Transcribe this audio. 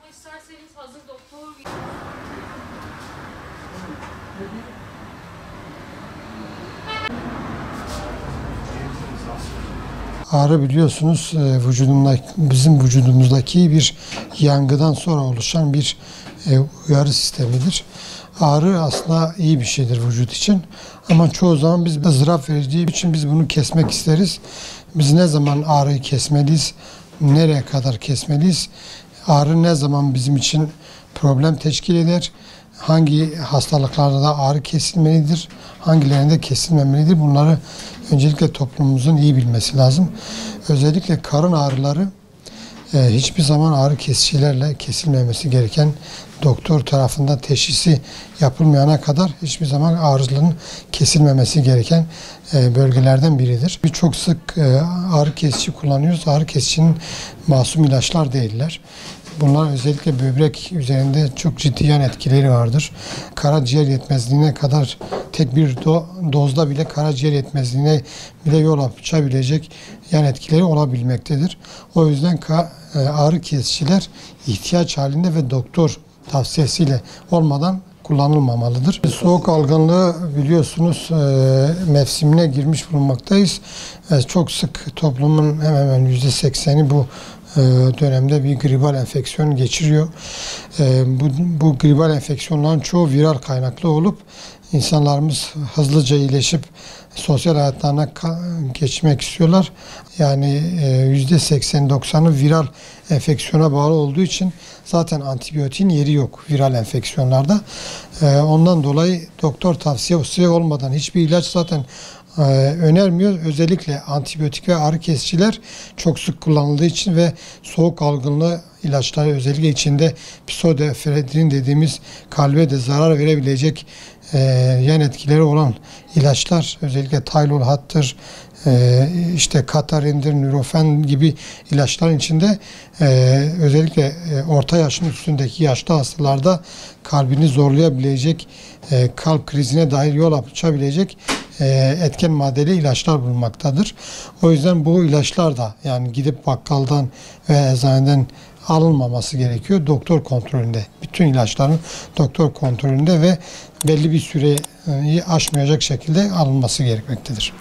İsterseniz hazır doktor... Ağrı biliyorsunuz bizim vücudumuzdaki bir yangıdan sonra oluşan bir uyarı sistemidir. Ağrı aslında iyi bir şeydir vücut için ama çoğu zaman biz ızdırap verici için biz bunu kesmek isteriz. Biz ne zaman ağrıyı kesmeliyiz? Nereye kadar kesmeliyiz? Ağrı ne zaman bizim için problem teşkil eder? Hangi hastalıklarda da ağrı kesilmelidir? Hangilerinde kesilmemelidir? Bunları öncelikle toplumumuzun iyi bilmesi lazım. Özellikle karın ağrıları hiçbir zaman ağrı kesicilerle kesilmemesi gereken, doktor tarafından teşhisi yapılmayana kadar hiçbir zaman ağrıların kesilmemesi gereken bölgelerden biridir. Biz çok sık ağrı kesici kullanıyoruz. Ağrı kesicinin masum ilaçlar değiller. Bunlar özellikle böbrek üzerinde çok ciddi yan etkileri vardır. Karaciğer yetmezliğine kadar tek bir dozda bile karaciğer yetmezliğine bile yol açabilecek yan etkileri olabilmektedir. O yüzden ağrı kesiciler ihtiyaç halinde ve doktor tavsiyesiyle olmadan kullanılmamalıdır. Soğuk algınlığı biliyorsunuz mevsimine girmiş bulunmaktayız. Çok sık toplumun hemen hemen %80'i bu dönemde bir gribal enfeksiyon geçiriyor. Bu gribal enfeksiyonların çoğu viral kaynaklı olup insanlarımız hızlıca iyileşip sosyal hayatlarına geçmek istiyorlar. Yani %80-90'ı viral enfeksiyona bağlı olduğu için zaten antibiyotiğin yeri yok viral enfeksiyonlarda. Ondan dolayı doktor tavsiyesi olmadan hiçbir ilaç zaten önermiyor. Özellikle antibiyotik ve ağrı kesiciler çok sık kullanıldığı için ve soğuk algınlığı ilaçları özellikle içinde pseudoephedrin dediğimiz kalbe de zarar verebilecek yan etkileri olan ilaçlar, özellikle Tylenol'dur, işte Katarin'dir, Nurofen gibi ilaçların içinde özellikle orta yaşın üstündeki yaşlı hastalarda kalbini zorlayabilecek, kalp krizine dair yol açabilecek etken maddeli ilaçlar bulunmaktadır. O yüzden bu ilaçlar da yani gidip bakkaldan ve eczaneden alınmaması gerekiyor. Doktor kontrolünde, bütün ilaçların doktor kontrolünde ve belli bir süreyi aşmayacak şekilde alınması gerekmektedir.